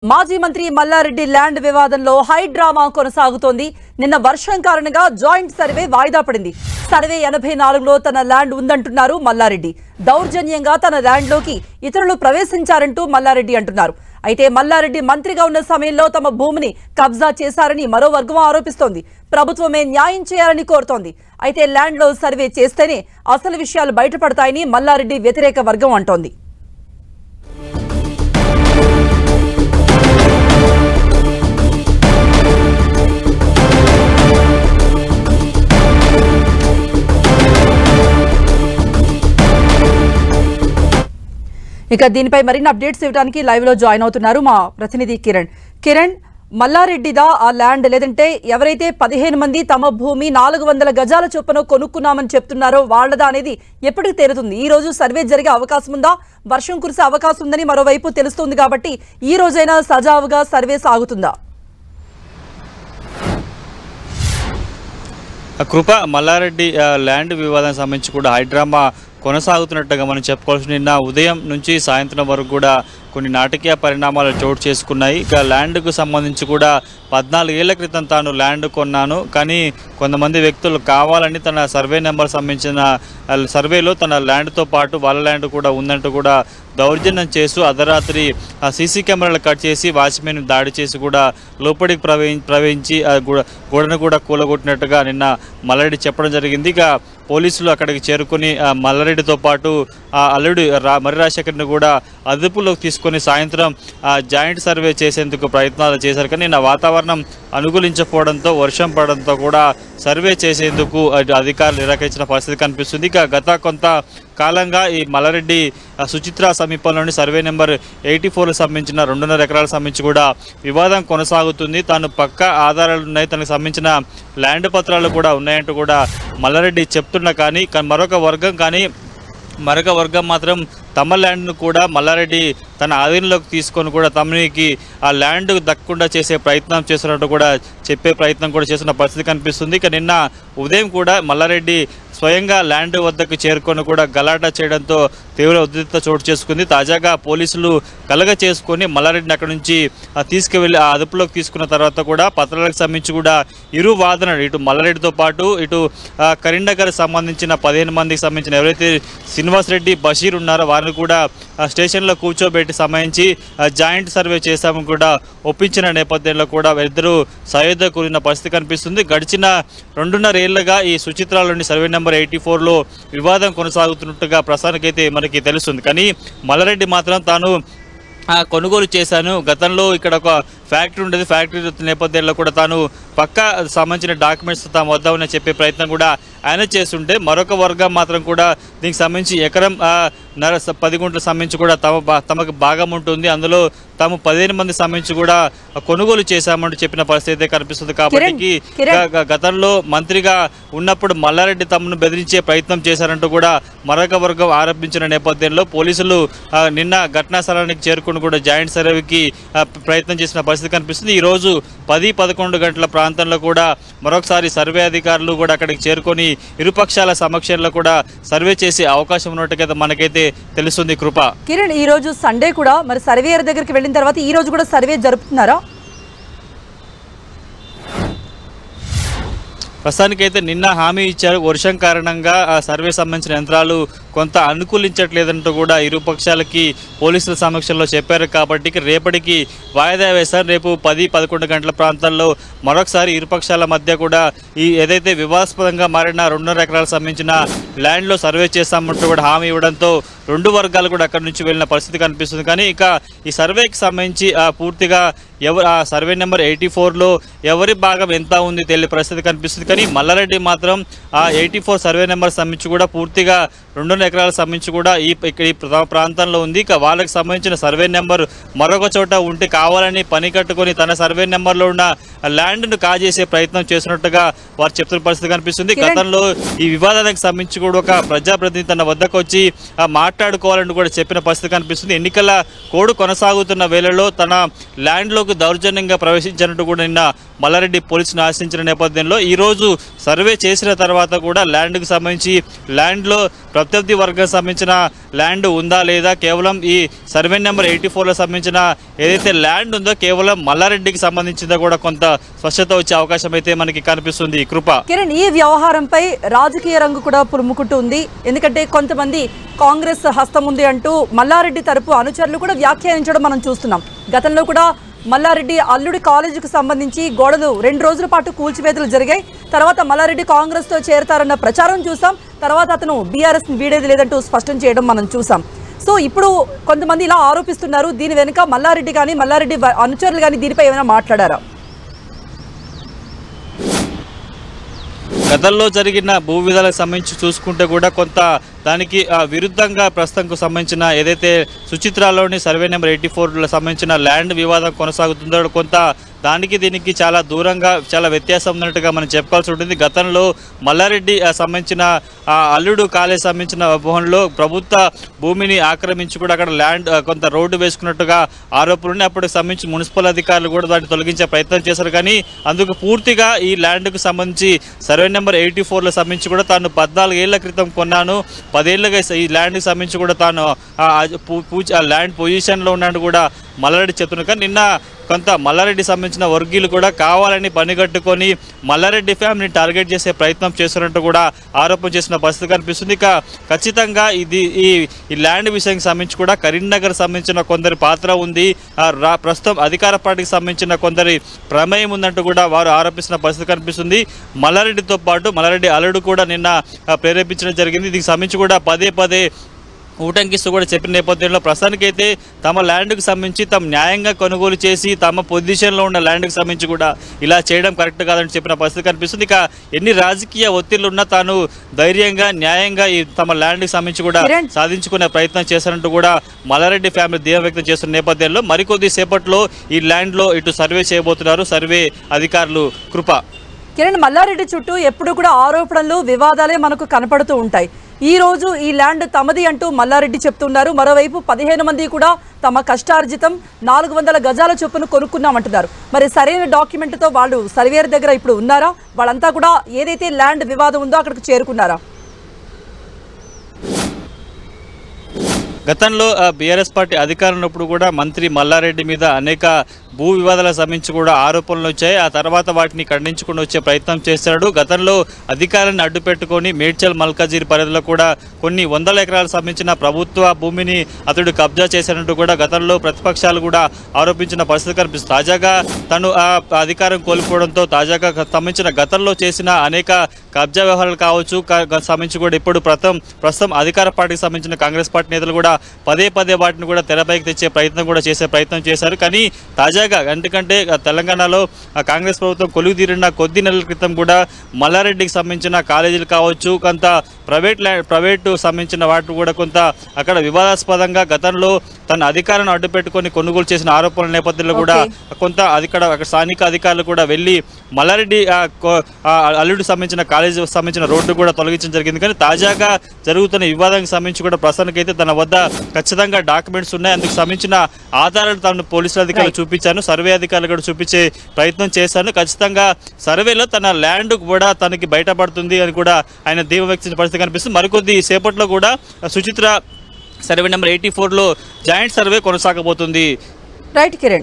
మాజీ మంత్రి మల్లారెడ్డి ల్యాండ్ వివాదంలో హై డ్రామా కొనసాగుతోంది. నిన్న వర్షం కారణంగా జాయింట్ సర్వే వాయిదా పడింది. సర్వే 84లో తన ల్యాండ్ ఉందంటున్నారు మల్లారెడ్డి. దౌర్జన్యంగా తన ల్యాండ్లోకి ఇతరులు ప్రవేశించారంటూ మల్లారెడ్డి అంటున్నారు. అయితే మల్లారెడ్డి మంత్రిగా ఉన్న సమయంలో తమ భూమిని కబ్జా చేశారని మరో వర్గం ఆరోపిస్తోంది. ప్రభుత్వమే న్యాయం చేయాలని కోరుతోంది. అయితే ల్యాండ్లో సర్వే చేస్తేనే అసలు విషయాలు బయటపడతాయని మల్లారెడ్డి వ్యతిరేక వర్గం అంటోంది. ఇక దీనిపై మరిన్ని అప్డేట్స్ ఇవ్వడానికి లైవ్ లో జాయిన్ అవుతున్నారు మా ప్రతినిధి కిరణ్. మల్లారెడ్డిదా ఆ ల్యాండ్, లేదంటే ఎవరైతే 15 మంది తమ భూమి 400 గజాల చొప్పున కొనుక్కున్నామని చెప్తున్నారో వాళ్ళదా అనేది ఎప్పటికి తేలుతుంది? ఈ రోజు సర్వే జరిగే అవకాశం ఉందా? వర్షం కురిసే అవకాశం ఉందని మరోవైపు తెలుస్తుంది కాబట్టి ఈ రోజైనా సజావుగా సర్వే సాగుతుందా? కృప, మల్లారెడ్డి ల్యాండ్ వివాదానికి సంబంధించి కూడా హైడ్రామా కొనసాగుతున్నట్టుగా మనం చెప్పుకోవాల్సిన నిన్న ఉదయం నుంచి సాయంత్రం వరకు కూడా కొన్ని నాటకీయ పరిణామాలు చోటు చేసుకున్నాయి. ఇక ల్యాండ్కు సంబంధించి కూడా 14 ఏళ్ల క్రితం తాను ల్యాండ్ కొన్నాను, కానీ కొంతమంది వ్యక్తులు కావాలని తన సర్వే నెంబర్ సంబంధించిన సర్వేలో తన ల్యాండ్తో పాటు వాళ్ళ ల్యాండ్ కూడా ఉందంటూ కూడా దౌర్జన్యం చేస్తూ అర్ధరాత్రి సీసీ కెమెరాలు కట్ చేసి వాచ్మెన్ దాడి చేసి కూడా లోపలికి ప్రవేశించి గోడను కూడా కూలగొట్టినట్టుగా నిన్న మల్లారెడ్డి చెప్పడం జరిగింది. ఇక పోలీసులు అక్కడికి చేరుకుని మల్లారెడ్డితో పాటు అల్లుడు మర్రి రాజశేఖర్ని కూడా అదుపులోకి తీసుకొని సాయంత్రం జాయింట్ సర్వే చేసేందుకు ప్రయత్నాలు చేశారు. కానీ నిన్న వాతావరణం అనుకూలించకపోవడంతో, వర్షం పడడంతో కూడా సర్వే చేసేందుకు అధికారులు నిరాకరించిన పరిస్థితి కనిపిస్తుంది. ఇక గత కొంత కాలంగా ఈ మల్లారెడ్డి సుచిత్ర సమీపంలోని సర్వే నెంబర్ 84కు సంబంధించిన 2.5 ఎకరాలకు సంబంధించి కూడా వివాదం కొనసాగుతుంది. తాను పక్క ఆధారాలు ఉన్నాయి, తనకు సంబంధించిన ల్యాండ్ పత్రాలు కూడా ఉన్నాయంటూ కూడా మల్లారెడ్డి చెప్తున్నా కానీ మరొక వర్గం మాత్రం తమ ల్యాండ్ను కూడా మల్లారెడ్డి తన ఆధీనంలోకి తీసుకొని కూడా తమకి ఆ ల్యాండ్ దక్కకుండా చేసే ప్రయత్నం చేస్తున్నట్టు కూడా చెప్పే ప్రయత్నం కూడా చేస్తున్న పరిస్థితి కనిపిస్తుంది. ఇక నిన్న ఉదయం కూడా మల్లారెడ్డి స్వయంగా ల్యాండ్ వద్దకు చేరుకొని కూడా గలాటా చేయడంతో తీవ్ర ఉద్రిక్తత చోటు చేసుకుంది. తాజాగా పోలీసులు కలగ చేసుకొని మల్లారెడ్డిని అక్కడి నుంచి తీసుకువెళ్ళి ఆ అదుపులోకి తీసుకున్న తర్వాత కూడా పత్రాలకు సంబంధించి కూడా ఇరు వాదనలు, ఇటు మల్లారెడ్డితో పాటు ఇటు కరీంనగర్ సంబంధించిన 15 మందికి సంబంధించిన ఎవరైతే శ్రీనివాస్ రెడ్డి, బషీర్ ఉన్నారో వారిని కూడా స్టేషన్లో కూర్చోబెట్టి సంబంధించి జాయింట్ సర్వే చేశామని కూడా ఒప్పించిన నేపథ్యంలో కూడా ఇద్దరు సయోధ్య కూరిన పరిస్థితి కనిపిస్తుంది. గడిచిన 2.5 ఏళ్లుగా ఈ సుచిత్రాలోని సర్వే నెంబర్ 84లో వివాదం కొనసాగుతున్నట్టుగా ప్రస్తుతానికైతే మనకి తెలుస్తుంది. కానీ మల్లారెడ్డి మాత్రం తాను కొనుగోలు చేశాను, గతంలో ఇక్కడ ఒక ఫ్యాక్టరీ ఉండేది, ఫ్యాక్టరీ నేపథ్యంలో కూడా తాను పక్కా సంబంధించిన డాక్యుమెంట్స్ తమ వద్ద ఉన్న చెప్పే ప్రయత్నం కూడా ఆయన చేస్తుంటే, మరొక వర్గం మాత్రం కూడా దీనికి సంబంధించి ఎకరం 10 గుంటలకు సంబంధించి కూడా తమకు భాగం ఉంటుంది, అందులో తాము 15 మంది సంబంధించి కూడా కొనుగోలు చేశామంటూ చెప్పిన పరిస్థితి కనిపిస్తుంది. కాబట్టి గతంలో మంత్రిగా ఉన్నప్పుడు మల్లారెడ్డి తమను బెదిరించే ప్రయత్నం చేశారంటూ కూడా మరొక వర్గం ఆరోపించిన నేపథ్యంలో పోలీసులు నిన్న ఘటనా స్థలానికి చేరుకుని కూడా జాయింట్ సర్వేకి ప్రయత్నం చేసిన పరిస్థితి కనిపిస్తుంది. ఈరోజు 10-11 గంటల ప్రాంతంలో కూడా మరొకసారి సర్వే అధికారులు కూడా అక్కడికి చేరుకొని ఇరుపక్షాల సమక్షంలో కూడా సర్వే చేసే అవకాశం ఉన్నట్టుగా మనకైతే తెలుస్తుంది. కృప, కిరణ్, ఈ రోజు సండే కూడా మరి సర్వేయర్ దగ్గరికి వెళ్ళిన తర్వాత ఈ రోజు కూడా సర్వే జరుపుతున్నారా? ప్రస్తుతానికైతే నిన్న హామీ ఇచ్చారు, వర్షం కారణంగా ఆ సర్వే సంబంధించిన యంత్రాలు కొంత అనుకూలించట్లేదంటూ కూడా ఇరు పక్షాలకి పోలీసుల సమక్షంలో చెప్పారు. కాబట్టి రేపటికి వాయిదా వేశారు. రేపు 10-11 గంటల ప్రాంతాల్లో మరొకసారి ఇరుపక్షాల మధ్య కూడా ఈ ఏదైతే వివాదాస్పదంగా మారిన 2.5 ఎకరాలకు సంబంధించిన ల్యాండ్లో సర్వే చేస్తామంటూ కూడా హామీ ఇవ్వడంతో రెండు వర్గాలు కూడా అక్కడి నుంచి వెళ్ళిన పరిస్థితి కనిపిస్తుంది. కానీ ఇక ఈ సర్వేకి సంబంధించి పూర్తిగా ఆ సర్వే నెంబర్ 84లో ఎవరి భాగం ఎంత ఉంది తెలియ పరిస్థితి కనిపిస్తుంది. కానీ మల్లారెడ్డి మాత్రం ఆ 84 సర్వే నెంబర్ సంబంధించి కూడా పూర్తిగా 2.5 ఎకరాలకు సంబంధించి కూడా ఈ ప్రాంతంలో ఉంది. ఇక వాళ్ళకి సంబంధించిన సర్వే నెంబర్ మరొక చోట ఉంటే కావాలని పని కట్టుకొని తన సర్వే నెంబర్లో ఉన్న ల్యాండ్ను కాజేసే ప్రయత్నం చేసినట్టుగా వారు చెప్తున్న పరిస్థితి కనిపిస్తుంది. గతంలో ఈ వివాదానికి సంబంధించి కూడా ఒక ప్రజాప్రతినిధి తన వద్దకు వచ్చి మాట్లాడుకోవాలని కూడా చెప్పిన పరిస్థితి కనిపిస్తుంది. ఎన్నికల కోడ్ కొనసాగుతున్న వేళలో తన ల్యాండ్లోకి దౌర్జన్యంగా ప్రవేశించినట్టు కూడా నిన్న మల్లారెడ్డి పోలీసును ఆశించిన నేపథ్యంలో ఈరోజు సర్వే చేసిన తర్వాత కూడా ల్యాండ్కు సంబంధించి ల్యాండ్లో ప్రత్యర్థి వర్గం సంబంధించిన ల్యాండ్ ఉందా లేదా, కేవలం ఈ సర్వే నెంబర్ 84లో సంబంధించిన ఏదైతే ల్యాండ్ ఉందో కేవలం మల్లారెడ్డికి సంబంధించిందో కూడా కొంత స్పష్టత వచ్చే అవకాశం అయితే మనకి కనిపిస్తుంది. కృప కిరణ్, ఈ వ్యవహారంపై రాజకీయ రంగు కూడా పులుముకుంటుంది. ఎందుకంటే కొంతమంది కాంగ్రెస్ హస్తం ఉంది అంటూ మల్లారెడ్డి తరపు అనుచరులు కూడా వ్యాఖ్యానించడం మనం చూస్తున్నాం. గతంలో కూడా మల్లారెడ్డి అల్లుడి కాలేజీకి సంబంధించి గోడలు 2 రోజుల పాటు కూల్చివేతలు జరిగాయి. తర్వాత మల్లారెడ్డి కాంగ్రెస్తో చేరతారన్న ప్రచారం చూసాం. తర్వాత అతను బీఆర్ఎస్ వీడేది లేదంటూ స్పష్టం చేయడం మనం చూసాం. సో ఇప్పుడు కొంతమంది ఇలా ఆరోపిస్తున్నారు. దీని వెనుక మల్లారెడ్డి కానీ మల్లారెడ్డి అనుచరులు కానీ దీనిపై ఏమైనా మాట్లాడారా? గతంలో జరిగిన భూ విధాలకు సంబంధించి చూసుకుంటే కూడా కొంత దానికి విరుద్ధంగా ప్రస్తుతంకు సంబంధించిన ఏదైతే సుచిత్రాలోని సర్వే నెంబర్ 84లో సంబంధించిన ల్యాండ్ వివాదం కొనసాగుతుందో కొంత దానికి దీనికి చాలా దూరంగా చాలా వ్యత్యాసం ఉన్నట్టుగా మనం చెప్పుకోవాల్సి ఉంటుంది. గతంలో మల్లారెడ్డి సంబంధించిన అల్లుడు కాలేజ్ సంబంధించిన భవన్లో ప్రభుత్వ భూమిని ఆక్రమించి కూడా అక్కడ ల్యాండ్ కొంత రోడ్డు వేసుకున్నట్టుగా ఆరోపణలు. అప్పటికి సంబంధించి మున్సిపల్ అధికారులు కూడా దాన్ని తొలగించే ప్రయత్నం చేశారు. కానీ అందుకు పూర్తిగా ఈ ల్యాండ్కు సంబంధించి సర్వే నెంబర్ 84లో సంబంధించి కూడా తాను 14 ఏళ్ల క్రితం కొన్నాను, 10 ఏళ్ళుగా ఈ ల్యాండ్కి సంబంధించి కూడా తాను ల్యాండ్ పొజిషన్లో ఉన్నాడు కూడా మల్లారెడ్డి చెప్తున్నారు. కానీ నిన్న కొంత మల్లారెడ్డి సంబంధించిన వర్గీయులు కూడా కావాలని పనిగట్టుకొని మల్లారెడ్డి ఫ్యామిలీని టార్గెట్ చేసే ప్రయత్నం చేస్తున్నట్టు కూడా ఆరోపణ చేసిన పరిస్థితి కనిపిస్తుంది. ఇక ఖచ్చితంగా ఈ ల్యాండ్ విషయానికి సంబంధించి కూడా కరీంనగర్ సంబంధించిన కొందరి పాత్ర ఉంది, ప్రస్తుతం అధికార పార్టీకి సంబంధించిన కొందరి ప్రమేయం ఉందంటూ కూడా వారు ఆరోపిస్తున్న పరిస్థితి కనిపిస్తుంది. మల్లారెడ్డితో పాటు మల్లారెడ్డి అల్లుడు కూడా నిన్న ప్రేరేపించడం జరిగింది. దీనికి సంబంధించి కూడా పదే పదే ఊటంకిస్తూ కూడా చెప్పిన నేపథ్యంలో ప్రస్తుతానికైతే తమ ల్యాండ్కు సంబంధించి తమ న్యాయంగా కొనుగోలు చేసి తమ పొజిషన్లో ఉన్న ల్యాండ్కి సంబంధించి కూడా ఇలా చేయడం కరెక్ట్ కాదని చెప్పిన పరిస్థితి కనిపిస్తుంది. ఇక ఎన్ని రాజకీయ ఒత్తిళ్లు ఉన్నా తాను ధైర్యంగా న్యాయంగా ఈ తమ ల్యాండ్కి సంబంధించి కూడా సాధించుకునే ప్రయత్నం చేశారంటూ కూడా మల్లారెడ్డి ఫ్యామిలీ ధీమా వ్యక్తం చేస్తున్న నేపథ్యంలో మరికొద్ది సేపట్లో ఈ ల్యాండ్లో ఇటు సర్వే చేయబోతున్నారు సర్వే అధికారులు. కృప, కిరణ్, మల్లారెడ్డి చుట్టూ ఎప్పుడు కూడా ఆరోపణలు వివాదాలే మనకు కనపడుతూ ఉంటాయి. ఈ రోజు ఈ ల్యాండ్ తమది అంటూ మల్లారెడ్డి చెప్తున్నారు. మరోవైపు 15 మంది కూడా తమ కష్టార్జితం 400 గజాల చొప్పున కొనుక్కున్నామంటున్నారు. మరి సరైన డాక్యుమెంట్తో వాళ్ళు సర్వేయర్ దగ్గర ఇప్పుడు ఉన్నారా? వాళ్ళంతా కూడా ఏదైతే ల్యాండ్ వివాదం ఉందో అక్కడికి చేరుకున్నారా? గతంలో బీఆర్ఎస్ పార్టీ అధికారంలో కూడా మంత్రి మల్లారెడ్డి మీద అనేక భూ వివాదాలకు సంబంధించి కూడా ఆరోపణలు వచ్చాయి. ఆ తర్వాత వాటిని ఖండించుకుని వచ్చే ప్రయత్నం చేశాడు. గతంలో అధికారాన్ని అడ్డుపెట్టుకొని మేడ్చల్ మల్కాజిగిరి పరిధిలో కూడా కొన్ని 100 ఎకరాలకు సంబంధించిన ప్రభుత్వ భూమిని అతడు కబ్జా చేశారంటూ కూడా గతంలో ప్రతిపక్షాలు కూడా ఆరోపించిన పరిస్థితి కనిపిస్తుంది. తాజాగా తను అధికారం కోల్పోవడంతో తాజాగా సంబంధించిన గతంలో చేసిన అనేక కబ్జా వ్యవహారాలు కావచ్చు సంబంధించి కూడా ఇప్పుడు ప్రస్తుతం అధికార పార్టీకి సంబంధించిన కాంగ్రెస్ పార్టీ నేతలు కూడా పదే వాటిని కూడా తెరపైకి తెచ్చే ప్రయత్నం కూడా చేసే ప్రయత్నం చేశారు. కానీ తాజాగా ఎందుకంటే తెలంగాణలో కాంగ్రెస్ ప్రభుత్వం కొలువు తీరిన కొద్ది నెలల క్రితం కూడా మల్లారెడ్డికి సంబంధించిన కాలేజీలు కావచ్చు కొంత ప్రైవేటు సంబంధించిన వాటి కూడా కొంత అక్కడ వివాదాస్పదంగా గతంలో తన అధికారాన్ని అడ్డుపెట్టుకొని కొనుగోలు చేసిన ఆరోపణల నేపథ్యంలో కూడా కొంత అక్కడ స్థానిక అధికారులు కూడా వెళ్ళి మల్లారెడ్డి అల్లుడికి సంబంధించిన కాలేజీ సంబంధించిన రోడ్డు కూడా తొలగించడం జరిగింది. కానీ తాజాగా జరుగుతున్న వివాదానికి సంబంధించి కూడా ప్రస్తుతానికైతే తన వద్ద ఖచ్చితంగా డాక్యుమెంట్స్ ఉన్నాయి. అందుకు సంబంధించిన ఆధారాలు తాను పోలీసుల అధికారులు చూపించాను, సర్వే అధికారులు కూడా చూపించే ప్రయత్నం చేశాను. ఖచ్చితంగా సర్వేలో తన ల్యాండ్ కూడా తనకి బయటపడుతుంది అని కూడా ఆయన ధీమా వ్యక్తించిన పరిస్థితి కనిపిస్తుంది. మరికొద్ది సేపట్లో కూడా సుచిత్ర సర్వే నెంబర్ 84లో జాయింట్ సర్వే కొనసాగబోతుంది. రైట్ కిరణ్.